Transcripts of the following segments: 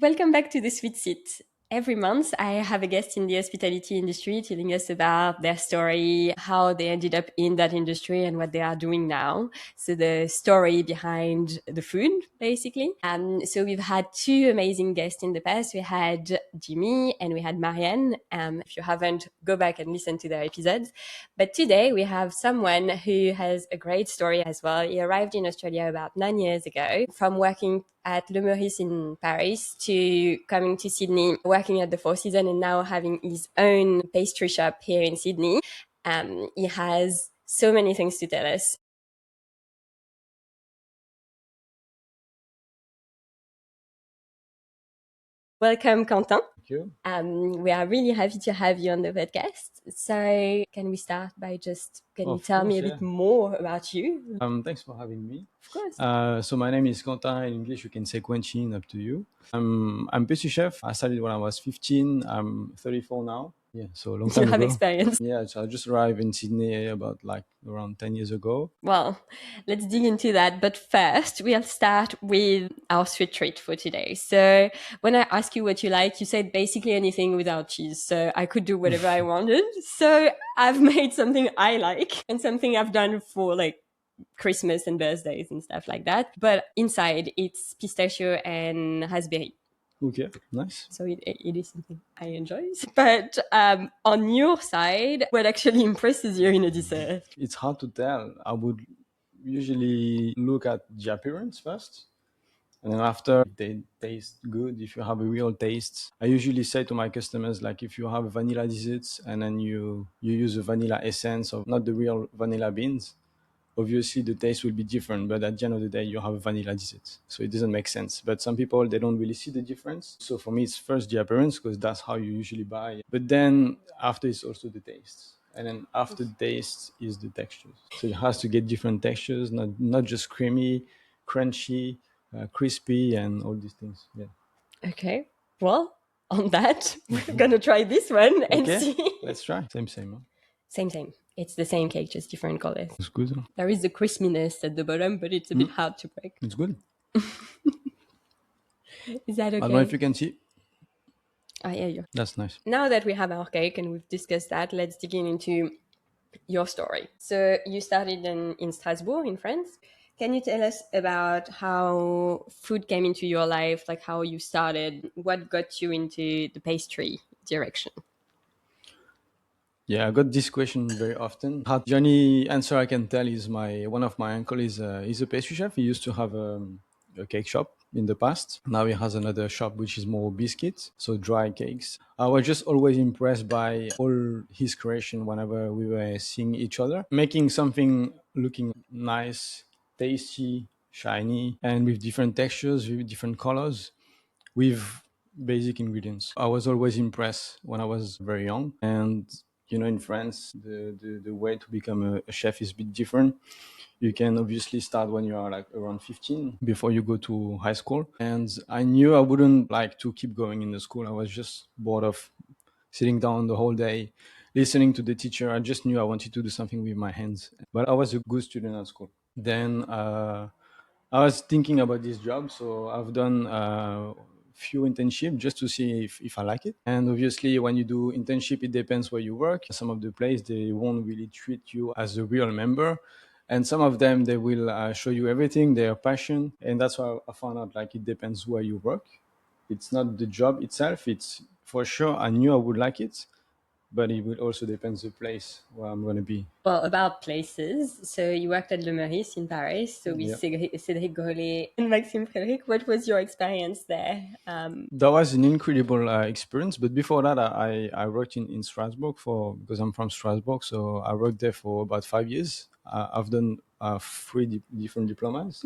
Welcome back to the Sweet Seat. Every month, I have a guest in the hospitality industry telling us about their story, how they ended up in that industry, and what they are doing now. So the story behind the food, basically. So we've had two amazing guests in the past. We had Jimmy and we had Marianne. If you haven't, go back and listen to their episodes. But today we have someone who has a great story as well. He arrived in Australia about 9 years ago from working at Le Meurice in Paris to coming to Sydney, working at the Four Seasons, and now having his own pastry shop here in Sydney. He has so many things to tell us. Welcome, Quentin. Thank you. We are really happy to have you on the podcast. So, can we start by can you Of tell me course, a yeah. bit more about you? Thanks for having me. Of course. So my name is Quentin. In English, you can say Quentin, up to you. I'm pastry chef. I started when I was 15. I'm 34 now. Yeah, so a long You time have ago. experience. Yeah, so I just arrived in Sydney about like around 10 years ago. Well, let's dig into that. But first, we'll start with our sweet treat for today. So, when I ask you what you like, you said basically anything without cheese. So, I could do whatever I wanted. So, I've made something I like and something I've done for like Christmas and birthdays and stuff like that. But inside, it's pistachio and raspberry. Okay, nice. So it is something I enjoy. But on your side, what actually impresses you in a dessert? It's hard to tell. I would usually look at the appearance first. And then after they taste good, if you have a real taste, I usually say to my customers, like if you have vanilla desserts and then you use a vanilla essence of not the real vanilla beans, obviously the taste will be different. But at the end of the day, you have a vanilla dessert, so it doesn't make sense. But some people they don't really see the difference. So for me, it's first the appearance because that's how you usually buy. But then after it's also the taste. And then after the taste is the textures. So it has to get different textures, not just creamy, crunchy, crispy, and all these things. Yeah. Okay. Well, on that, we're gonna try this one and Okay. see. Let's try. Same. Huh? Same. It's the same cake, just different colors. It's good. Huh? There is the crispiness at the bottom, but it's a bit hard to break. It's good. Is that I don't know if okay? you can see. I hear you. That's nice. Now that we have our cake and we've discussed that, let's dig into your story. So you started in Strasbourg in France. Can you tell us about how food came into your life, like how you started, what got you into the pastry direction? Yeah, I got this question very often. The only answer I can tell is my one of my uncle is a pastry chef. He used to have a cake shop in the past. Now he has another shop which is more biscuits, so dry cakes. I was just always impressed by all his creation whenever we were seeing each other, making something looking nice, tasty, shiny, and with different textures, with different colors, with basic ingredients. I was always impressed when I was very young. And in France, the way to become a chef is a bit different. You can obviously start when you are like around 15 before you go to high school. And I knew I wouldn't like to keep going in the school. I was just bored of sitting down the whole day, listening to the teacher. I just knew I wanted to do something with my hands. But I was a good student at school. Then I was thinking about this job, so I've done a few internship just to see if I like it. And obviously, when you do internship, it depends where you work. Some of the place they won't really treat you as a real member, and some of them they will show you everything, their passion, and that's why I found out like it depends where you work. It's not the job itself. It's for sure I knew I would like it, but it will also depends the place where I'm gonna be. Well, about places. So you worked at Le Meurice in Paris, so with Yeah. Cédric Grolet and Maxime Frédéric. What was your experience there? That was an incredible experience. But before that, I worked in Strasbourg because I'm from Strasbourg. So I worked there for about 5 years. I've done three different diplomas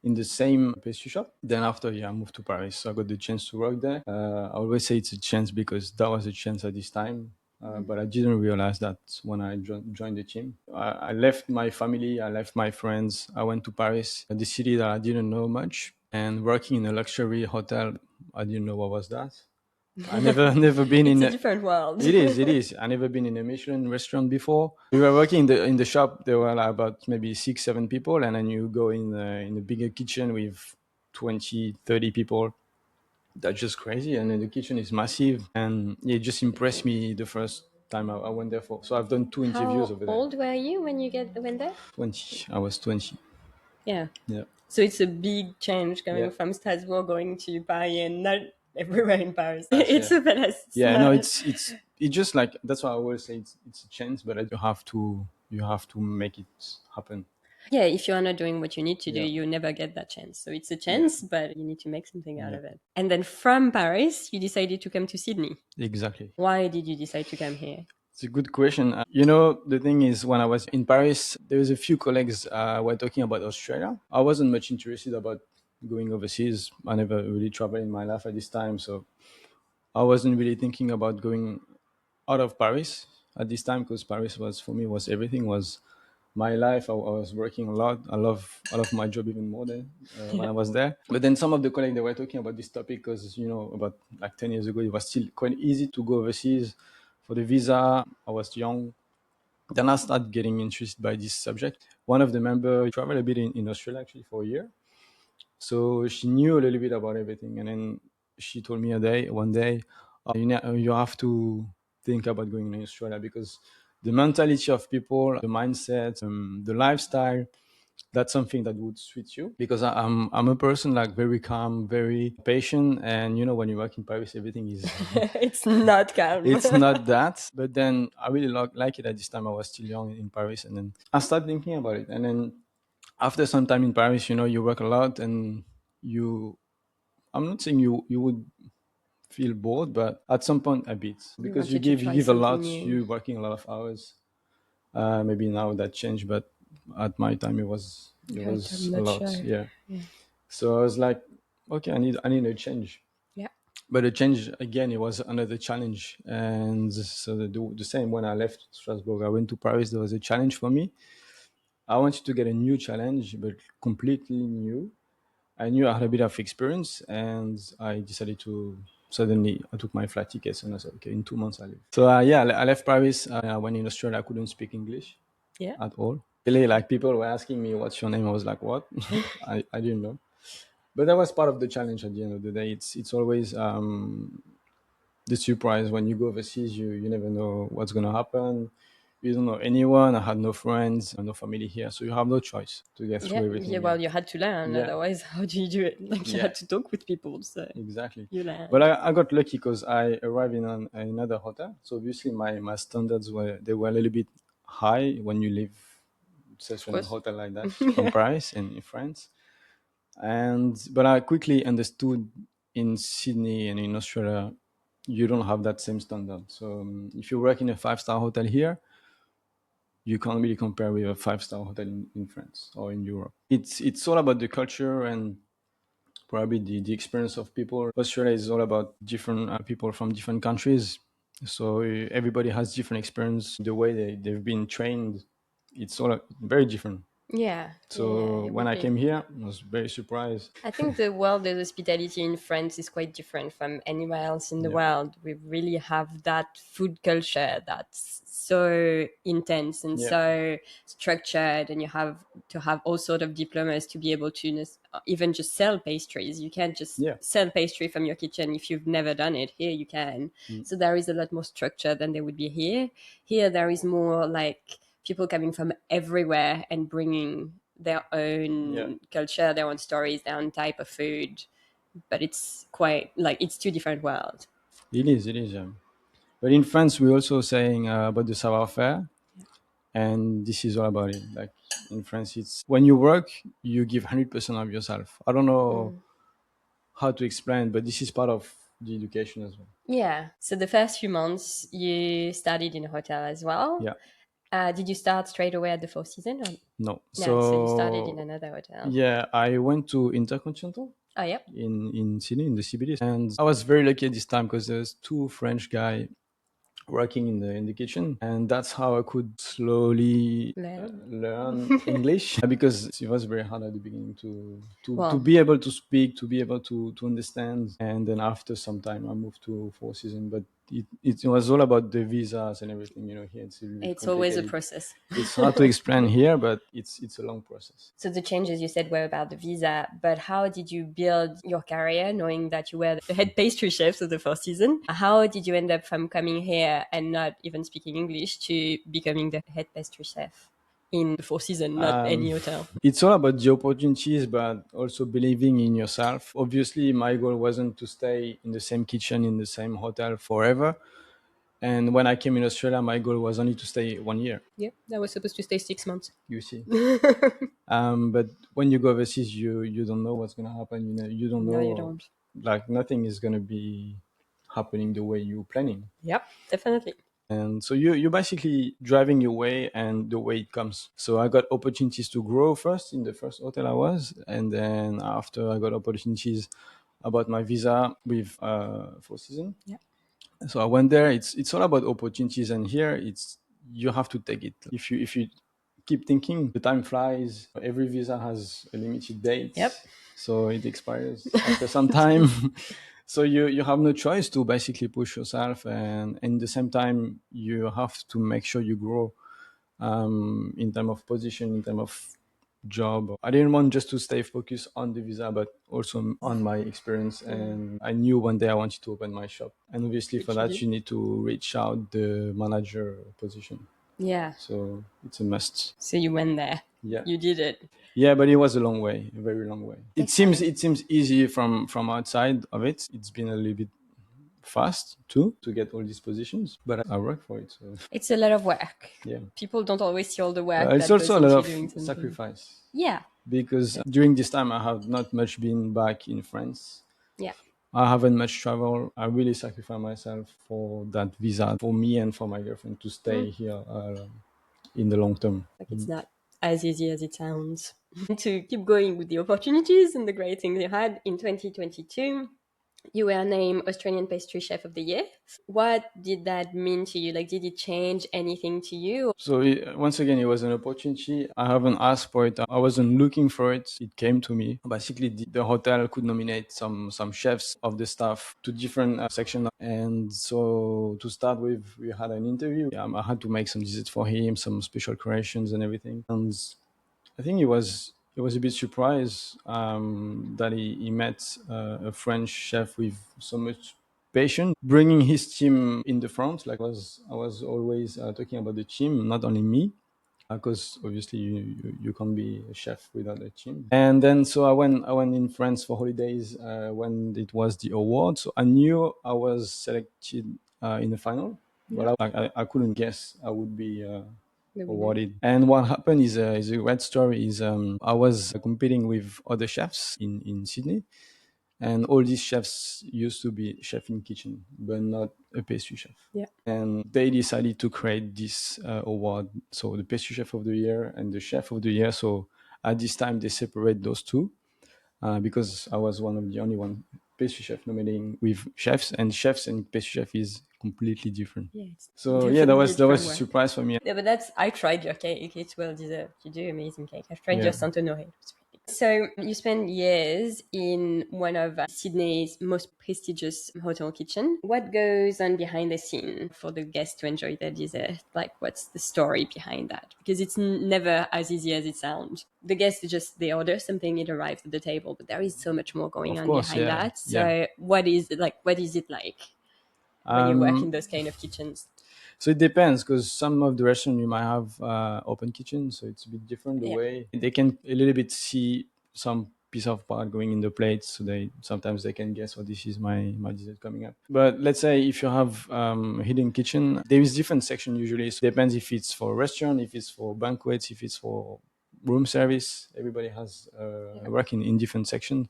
in the same pastry shop. Then after, yeah, I moved to Paris. So I got the chance to work there. I always say it's a chance because that was a chance at this time. But I didn't realize that when I joined the team. I left my family, I left my friends. I went to Paris, the city that I didn't know much, and working in a luxury hotel. I didn't know what was that. I never been It's in. a different world. It is. I never been in a Michelin restaurant before. We were working in the shop. There were like about maybe 6, 7 people, and then you go in a bigger kitchen with 20, 30 people. That's just crazy. And then the kitchen is massive, and it just impressed me the first time I went there for. So I've done 2 interviews How over there. old were you when you went there? 20. I was 20. Yeah. Yeah. So it's a big change coming Yeah. from Strasbourg going to Paris and not everywhere in Paris. That's, It's yeah. a Paris. It's Yeah. No, not. it's just like, that's why I always say it's a chance, but you have to make it happen. Yeah, if you are not doing what you need to do, Yeah. you never get that chance. So it's a Yeah. chance, but you need to make something out Yeah. of it. And then from Paris, you decided to come to Sydney. Exactly. Why did you decide to come here? It's a good question. The thing is, when I was in Paris, there was a few colleagues were talking about Australia. I wasn't much interested about going overseas. I never really traveled in my life at this time, so I wasn't really thinking about going out of Paris at this time, because Paris was, for me, was everything, was my life. I was working a lot. I love my job even more than when Yeah. I was there. But then some of the colleagues, they were talking about this topic because, about like 10 years ago, it was still quite easy to go overseas for the visa. I was young. Then I started getting interested by this subject. One of the members traveled a bit in Australia actually for a year. So she knew a little bit about everything. And then she told me one day, you have to think about going to Australia, because the mentality of people, the mindset, the lifestyle, that's something that would suit you. Because I'm a person like very calm, very patient. And when you work in Paris, everything is, It's not calm. it's not that. But then I really like it at this time. I was still young in Paris. And then I started thinking about it. And then after some time in Paris, you work a lot, and you I'm not saying you would feel bored, but at some point a bit, You because you wanted to give you try give a something lot. new. You're working a lot of hours. Maybe now that changed, but at my time it was it Okay, I'm was a not lot. sure. Yeah. Yeah. So I was like, okay, I need a change. Yeah. But the change again, it was another challenge. And so the same, when I left Strasbourg, I went to Paris. There was a challenge for me. I wanted to get a new challenge, but completely new. I knew I had a bit of experience, and I decided to. Suddenly, I took my flight tickets, and I said, "Okay, in 2 months I leave." So yeah, I left Paris. When in Australia, I couldn't speak English Yeah. at all. Really, like, people were asking me, "What's your name?" I was like, "What?" I didn't know. But that was part of the challenge. At the end of the day, it's always the surprise when you go overseas. You never know what's gonna happen. You don't know anyone. I had no friends, no family here, so you have no choice to get Yeah. through Yeah. everything. Yeah. Well, you had to learn. Yeah. Otherwise, how do you do it? Like, you Yeah. had to talk with people. So Exactly. you But learned. I got lucky because I arrived in another hotel. So obviously my standards were a little bit high when you live Of such in a course. hotel like that in Paris and in France. But I quickly understood, in Sydney and in Australia, you don't have that same standard. So if you work in a 5-star hotel here, you can't really compare with a 5-star hotel in France or in Europe. It's all about the culture and probably the experience of people. Australia is all about different people from different countries. So everybody has different experience. The way they've been trained, it's all very different. Yeah. Yeah. So It when would I be. came here, I was very surprised. I think the world of hospitality in France is quite different from anywhere else in the Yeah, world. We really have that food culture that's so intense and yeah, so structured, and you have to have all sort of diplomas to be able to even just sell pastries. You can't just yeah. sell pastry from your kitchen if you've never done it. Here you can. Mm. So there is a lot more structure than there would be here. Here there is more like people coming from everywhere and bringing their Yeah, own culture, their own stories, their own type of food. But it's quite like it's two different worlds. it is. It is. But in France, we're also saying about the savoir-faire, and this is all about it. Like in France, it's when you work, you give 100% of yourself. I don't know Mm. how to explain, but this is part of the education as well. Yeah. So the first few months you studied in a hotel as well. Yeah. Did you start straight away at the Four Seasons? Or? No. No. So you started in So another hotel. yeah, I went to Intercontinental Oh, yeah. in Sydney in the CBD, and I was very lucky at this time because there's two French guy working in the kitchen, and that's how I could slowly Learn. learn English because it was very hard at the beginning to Well, be able to speak, to be able to understand. And then after some time I moved to Four Seasons. But it was all about the visas and everything. Here it's a little bit It's always a complicated. process. It's hard to explain here, but it's a long process. So the changes you said were about the visa, but how did you build your career knowing that you were the head pastry chef of the first season? How did you end up from coming here and not even speaking English to becoming the head pastry chef in the Four Seasons, not any hotel? It's all about the opportunities, but also believing in yourself. Obviously, my goal wasn't to stay in the same kitchen, in the same hotel forever. And when I came in Australia, my goal was only to stay 1 year. Yeah, that was supposed to stay 6 months. You see. But when you go overseas, you don't know what's gonna happen. You don't No, you know, don't. like nothing is gonna be happening the way you're planning. Yep, definitely. And so you're basically driving your way and the way it comes. So I got opportunities to grow first in the first hotel I was, and then after I got opportunities about my visa with Four Seasons. Yeah. So I went there. It's all about opportunities, and here it's you have to take it. If you keep thinking, the time flies. Every visa has a limited date. Yep. So it expires after some time. So you have no choice to basically push yourself, and in the same time you have to make sure you grow in terms of position, in terms of job. I didn't want just to stay focused on the visa, but also on my experience. And I knew one day I wanted to open my shop. And obviously for Which you that, did. you need to reach out the manager position. Yeah. So it's a must. So you went there. Yeah. You did it. Yeah, but it was a long way, a very long way. It Takes seems time. it seems easy from outside of it. It's been a little bit fast too to get all these positions, but I work for it. So It's a lot of work. yeah, People don't always see all the work it's that goes also a lot into of doing something. sacrifice. Yeah. Because during this time I have not much been back in France. Yeah. I haven't much travel. I really sacrifice myself for that visa for me and for my girlfriend to stay here in the long term. Like it's not as easy as it sounds. To keep going with the opportunities and the great things you had in 2022, you were named Australian Pastry Chef of the Year. What did that mean to you? Like, did it change anything to you? So once again, it was an opportunity. I haven't asked for it. I wasn't looking for it. It came to me. Basically, the hotel could nominate some chefs of the staff to different sections. And so to start with, we had an interview. I had to make some visits for him, some special creations and everything. And I think it was a bit surprised that he met a French chef with so much passion, bringing his team in the front. Like I was always talking about the team, not only me, because obviously you can't be a chef without a team. And then so I went in France for holidays when it was the award. So I knew I was selected in the final, but I couldn't guess I would be. Awarded. And what happened is a great story. Is I was competing with other chefs in Sydney, and all these chefs used to be chef in kitchen, but not a pastry chef. Yeah. And they decided to create this award, so the pastry chef of the year and the chef of the year. So at this time they separate those two because I was one of the only one pastry chef nominating with chefs, and chefs and pastry chef is completely different. Yeah, it's So yeah, that definitely was that was a different work. surprise for me. Yeah, but I tried your cake. It's well deserved. You do amazing cake. I've tried Yeah. your Saint Honoré. So you spent years in one of Sydney's most prestigious hotel kitchen. What goes on behind the scene for the guests to enjoy their dessert? Like, what's the story behind that? Because it's never as easy as it sounds. The guests they order something, it arrives at the table, but there is so much more going Of on course, behind yeah, that. So yeah. what is it like? What is it like when you work in those kind of kitchens? So it depends, because some of the restaurants you might have open kitchen, so it's a bit different the Yeah. way they can a little bit see some piece of part going in the plates, so they sometimes they can guess, oh, this is my dessert coming up. But let's say if you have a hidden kitchen, there is different section usually. So it depends if it's for restaurant, if it's for banquets, if it's for room service. Everybody has work in different sections.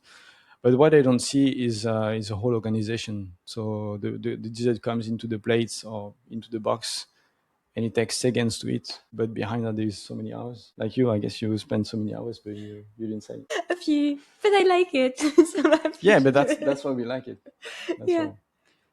But what I don't see is a whole organization. So the dessert comes into the plates or into the box, and it takes seconds to eat. But behind that, there is so many hours. Like you, I guess you spend so many hours, but you didn't say. A few, but I like it. So I'm happy Yeah, to but do that's it. that's why we like it. That's Yeah. why.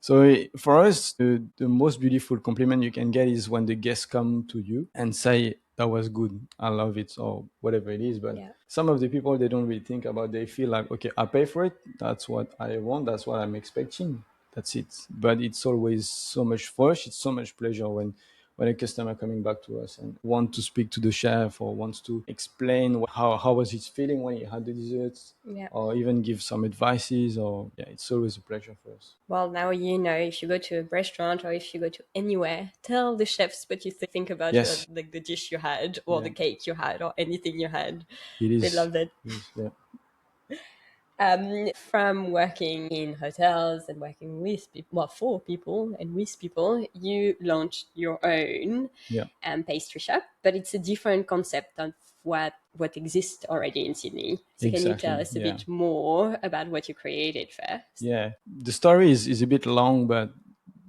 So for us, the most beautiful compliment you can get is when the guests come to you and say, that was good, I love it, or whatever it is. But Yeah. some of the people, they don't really think about, they feel like, okay, I pay for it. That's what I want. That's what I'm expecting. That's it. But it's always so much for us. It's so much pleasure when a customer coming back to us and want to speak to the chef or wants to explain how was he feeling when he had the desserts, Yeah. or even give some advices. Or yeah, it's always a pleasure for us. Well, now you know, if you go to a restaurant or if you go to anywhere, tell the chefs what you think about Yes. like the dish you had or Yeah. the cake you had or anything you had. It They is. love that. It is, yeah. From working in hotels and working with people, well, for people and with people, you launched your own Yeah. pastry shop, but it's a different concept of what exists already in Sydney. So can you tell Exactly. us a Yeah. bit more about what you created first? Yeah. The story is a bit long, but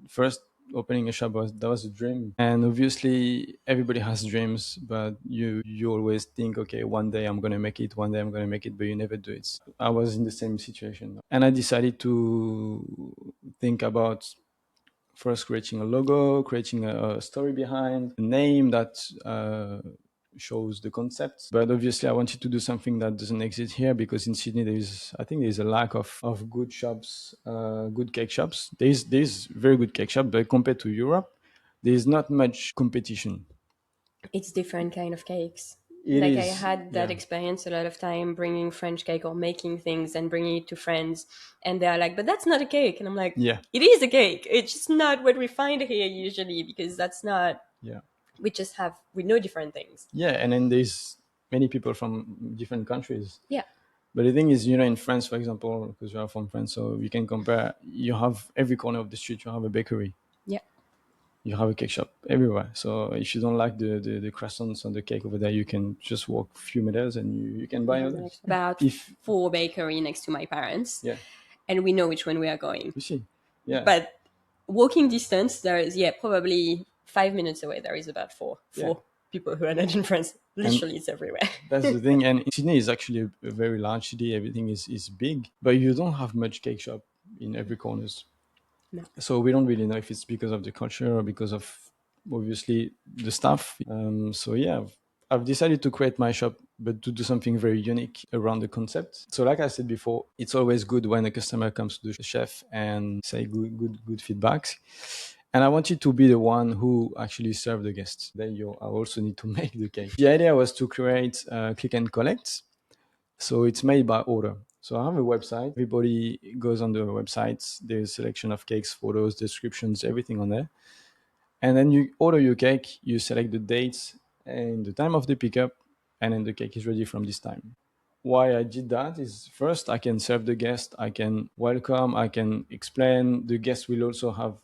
first opening a shop was a dream, and obviously everybody has dreams, but you always think, okay, one day I'm gonna make it, one day I'm gonna make it, but you never do it. I was in the same situation, and I decided to think about first creating a logo, creating a story behind a name that shows the concept. But obviously I wanted to do something that doesn't exist here, because in Sydney I think there's a lack of good shops, good cake shops. There's very good cake shop, but compared to Europe, there's not much competition. It's different kind of cakes. It Like I is, had that yeah. experience a lot of time bringing French cake or making things and bringing it to friends, and they're like, "But that's not a cake," and I'm like, Yeah. "It is a cake. It's just not what we find here usually because that's not. Yeah. We know different things." Yeah, and then there's many people from different countries. Yeah, But the thing is, in France, for example, because you are from France, so we can compare. You have every corner of the street, you have a bakery, yeah. you have a cake shop everywhere. So if you don't like the croissants on the cake over there, you can just walk a few meters and you can You buy have the next others. one. About If, four bakery next to my parents, yeah, and we know which one we are going. you see, yeah, But walking distance, there is probably 5 minutes away. There is about yeah. four people who are not in France. And Literally, it's everywhere. that's the thing. And Sydney is actually a very large city. Everything is big, but you don't have much cake shop in every corners. No. So we don't really know if it's because of the culture or because of obviously the staff. So yeah, I've decided to create my shop, but to do something very unique around the concept. So like I said before, it's always good when a customer comes to the chef and say good feedbacks. And I wanted to be the one who actually serve the guests. Then I also need to make the cake. The idea was to create click and collect. So it's made by order. So I have a website. Everybody goes on the website. There's a selection of cakes, photos, descriptions, everything on there. And then you order your cake, you select the dates and the time of the pickup, and then the cake is ready from this time. Why I did that is, first, I can serve the guest, I can welcome, I can explain. The guest will also have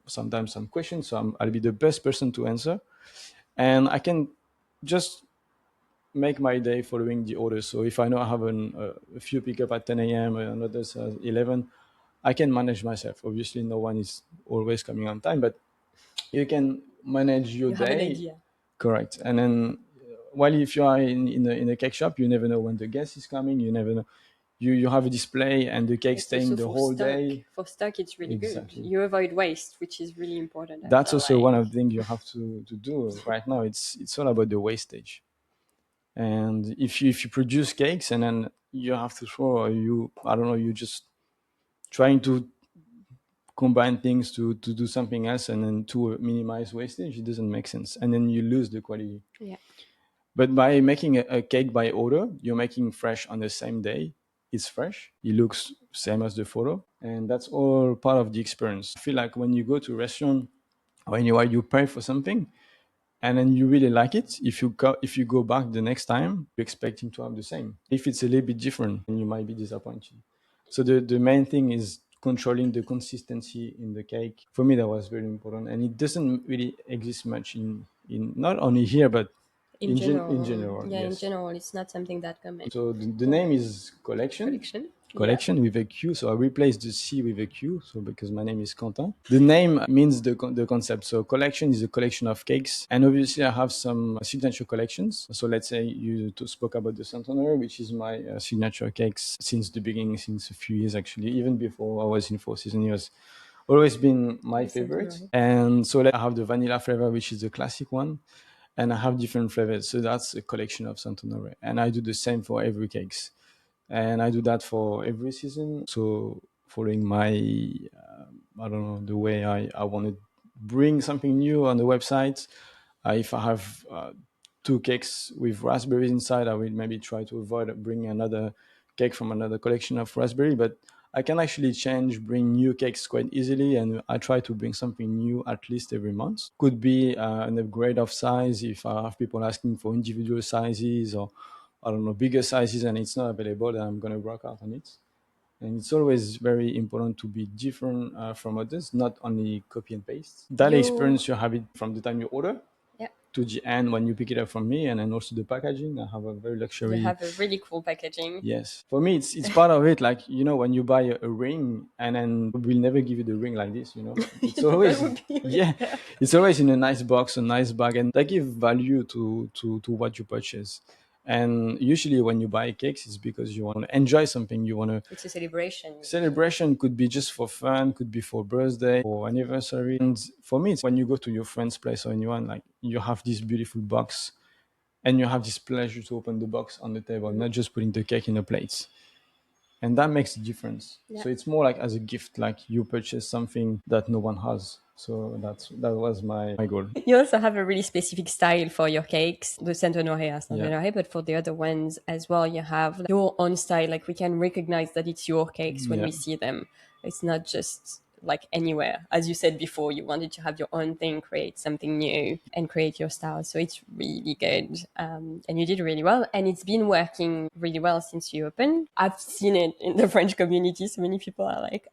sometimes some questions, so I'll be the best person to answer. And I can just make my day following the order. So if I know I have a few pickup at 10 a.m., another at 11, I can manage myself. Obviously, no one is always coming on time, but you can manage your You have an day. idea. Correct. And then, while if you are in a cake shop, you never know when the guest is coming. You never know. You have a display and the cake It's staying also the for whole stock. day. For stock, it's really good. Exactly. You avoid waste, which is really important. I That's feel also one like. of the things you have to do right now. It's all about the wastage. And if you produce cakes and then you have to throw, or I don't know, you just trying to combine things to do something else and then to minimize wastage, it doesn't make sense, and then you lose the quality. Yeah. But by making a cake by order, you're making fresh on the same day. It's fresh, it looks same as the photo, and that's all part of the experience. I feel like when you go to a restaurant or anywhere, you pay for something and then you really like it. If you go back the next time, you're expecting to have the same. If it's a little bit different, then you might be disappointed. So the main thing is controlling the consistency in the cake. For me, that was very important, and it doesn't really exist much in not only here but in general. Yeah, in Yes. general, it's not something that common. So the name is collection. Collection. Yeah. Collection with a Q. So I replaced the C with a Q. So because my name is Quentin, the name means the concept. So collection is a collection of cakes, and obviously I have some signature collections. So let's say you spoke about the Centenaire, which is my signature cakes since the beginning, since a few years actually, even before I was in Four Seasons. It was always been my The favorite. Centenary. And so I have the vanilla flavor, which is the classic one, and I have different flavors. So that's a collection of Centenaire, and I do the same for every cakes, and I do that for every season. So following my I don't know, the way I want to bring something new on the website. If I have two cakes with raspberries inside, I will maybe try to avoid bringing another cake from another collection of raspberry. But I can actually bring new cakes quite easily, and I try to bring something new at least every month. Could be an upgrade of size if I have people asking for individual sizes, or I don't know, bigger sizes, and it's not available, then I'm going to work out on it. And it's always very important to be different from others, not only copy and paste. That You, experience you have it from the time you order yeah, to the end when you pick it up from me, and then also the packaging. I have a very you luxury. have a really cool packaging. Yes, for me, it's part of it. Like, when you buy a ring, and then we'll never give you the ring like this. It's That always would be, yeah, yeah. it's always in a nice box, a nice bag, and that give value to what you purchase. And usually, when you buy cakes, it's because you want to enjoy something. You want to It's a celebration. celebration, could be just for fun, could be for birthday or anniversary. And for me, it's when you go to your friend's place or anyone, like, you have this beautiful box, and you have this pleasure to open the box on the table, not just putting the cake in a plate. And that makes a difference. Yeah. So it's more like as a gift, like you purchase something that no one has. So that was my goal. You also have a really specific style for your cakes. The Saint Honoré are Saint Yeah. Honoré, but for the other ones as well, you have your own style. Like we can recognize that it's your cakes when Yeah. we see them. It's not just like anywhere. As you said before, you wanted to have your own thing, create something new, and create your style. So it's really good. And you did really well. And it's been working really well since you opened. I've seen it in the French community. So many people are like,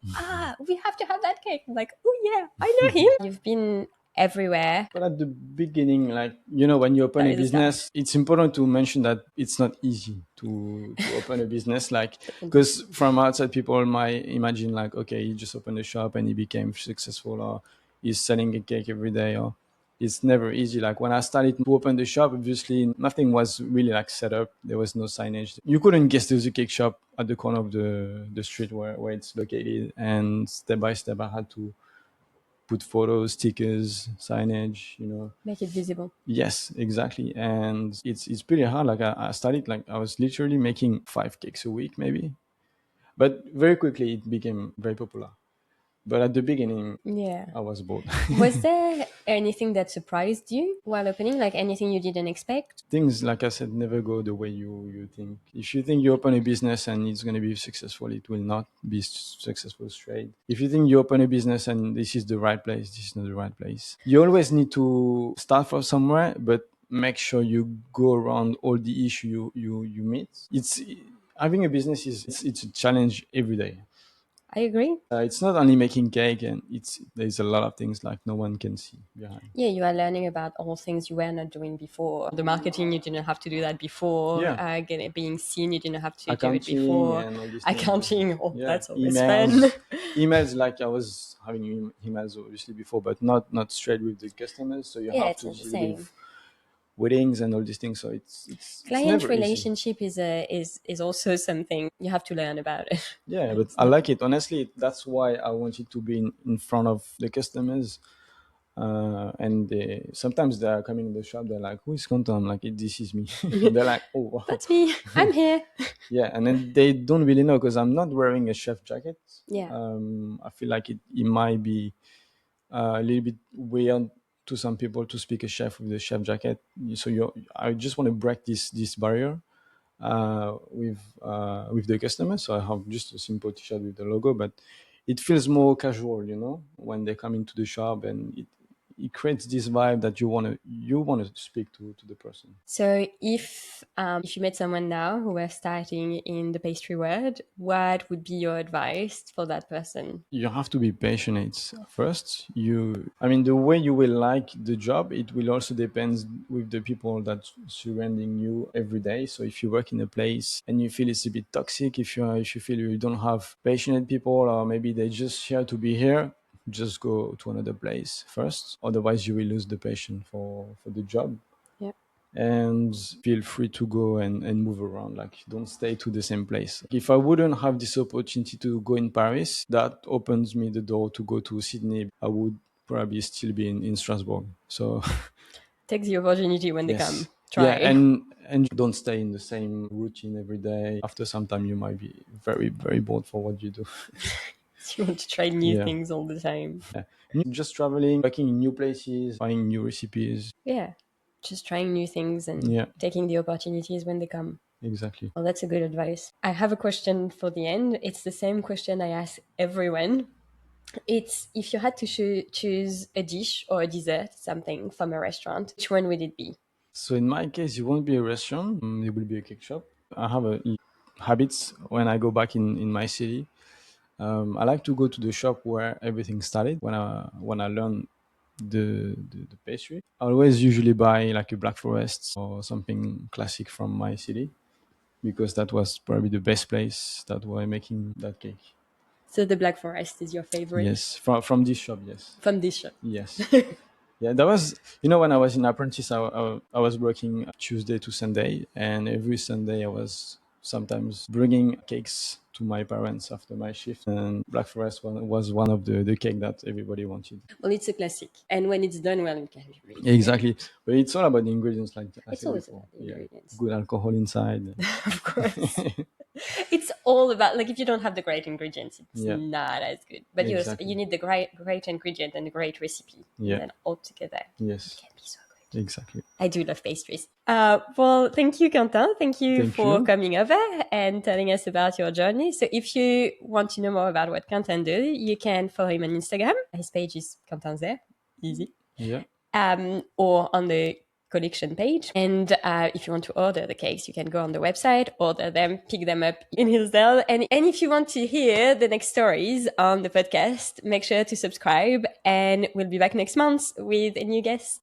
we have to have that cake. I'm like, oh yeah, I know him. You've been everywhere. But at the beginning, like, when you open That a is a start. business, it's important to mention that it's not easy to open a business. Like, because from outside, people might imagine, like, okay, he just opened a shop and he became successful, or he's selling a cake every day, or it's never easy. Like, when I started to open the shop, obviously nothing was really like set up. There was no signage. You couldn't guess there was a cake shop at the corner of the street where it's located. And step by step, I had to put photos, stickers, signage. Make it visible. Yes, exactly. And it's pretty hard. Like, I started, like, I was literally making 5 cakes a week, maybe. But very quickly it became very popular. But at the beginning, Yeah. I was bored. Was there anything that surprised you while opening? Like anything you didn't expect? Things, like I said, never go the way you think. If you think you open a business and it's going to be successful, it will not be successful straight. If you think you open a business and this is the right place, this is not the right place. You always need to start from somewhere, but make sure you go around all the issue you meet. It's Having a business it's a challenge every day. I agree. It's not only making cake, and there's a lot of things like no one can see behind. Yeah, you are learning about all things you were not doing before. The marketing, you didn't have to do that before. Yeah. Being seen, you didn't have to do it Accounting before. and all these things. Accounting, oh, Yeah, that's always fun. emails. Like, I was having emails obviously before, but not straight with the customers. So you Yeah, have it's to not the deal same. with weddings and all these things. So it's Client never easy. relationship is also something you have to learn about it. Yeah, but I like it. Honestly, that's why I wanted to be in front of the customers. And sometimes they're coming in the shop. They're like, "Who is Quentin?" I'm like, "This is me." They're like, "Oh, wow." That's me. I'm here. Yeah, and then they don't really know because I'm not wearing a chef jacket. Yeah. I feel like it might be a little bit weird to some people to speak a chef with a chef jacket. So I just want to break this barrier with the customer. So I have just a simple t-shirt with the logo, but it feels more casual, when they come into the shop, and it creates this vibe that you want to speak to the person. So if you met someone now who were starting in the pastry world, what would be your advice for that person? You have to be passionate first. The way you will like the job, it will also depend with the people that surrounding you every day. So if you work in a place and you feel it's a bit toxic, if you feel you don't have passionate people, or maybe they just here to be here, just go to another place first. Otherwise you will lose the passion for the job. Yeah. And feel free to go and move around. Like, don't stay to the same place. If I wouldn't have this opportunity to go in Paris, that opens me the door to go to Sydney. I would probably still be in Strasbourg. So Take the opportunity when they yes. come. Yeah, Try. and don't stay in the same routine every day. After some time you might be very, very bored for what you do. You want to try new things all the time. Yeah. Just traveling, working in new places, finding new recipes. Yeah, just trying new things and taking the opportunities when they come. Exactly. Well, that's a good advice. I have a question for the end. It's the same question I ask everyone. It's if you had to choose a dish or a dessert, something from a restaurant, which one would it be? So in my case, it won't be a restaurant. It will be a cake shop. I have a habits when I go back in my city. I like to go to the shop where everything started when I learned the pastry. I always usually buy like a Black Forest or something classic from my city because that was probably the best place that were making that cake. So the Black Forest is your favorite? Yes, from this shop, yes. From this shop? Yes. Yeah, that was, when I was in apprentice, I was working Tuesday to Sunday, and every Sunday I was sometimes bringing cakes to my parents after my shift. And Black Forest was one of the cake that everybody wanted. Well, it's a classic. And when it's done well, it can be really Exactly. But it's all about the ingredients, like I It's said always before. about the ingredients. Good alcohol inside. Of course. It's all about, like, if you don't have the great ingredients, it's not as good. But Exactly. you need the great ingredient and the great recipe. And then all together, it can be so good. Exactly. I do love pastries. Well, thank you, Quentin. Thank you for coming over and telling us about your journey. So if you want to know more about what Quentin does, you can follow him on Instagram. His page is Quentin Zerr. Easy. Yeah. Or on the collection page. And if you want to order the cakes, you can go on the website, order them, pick them up in Hillsdale. And if you want to hear the next stories on the podcast, make sure to subscribe, and we'll be back next month with a new guest.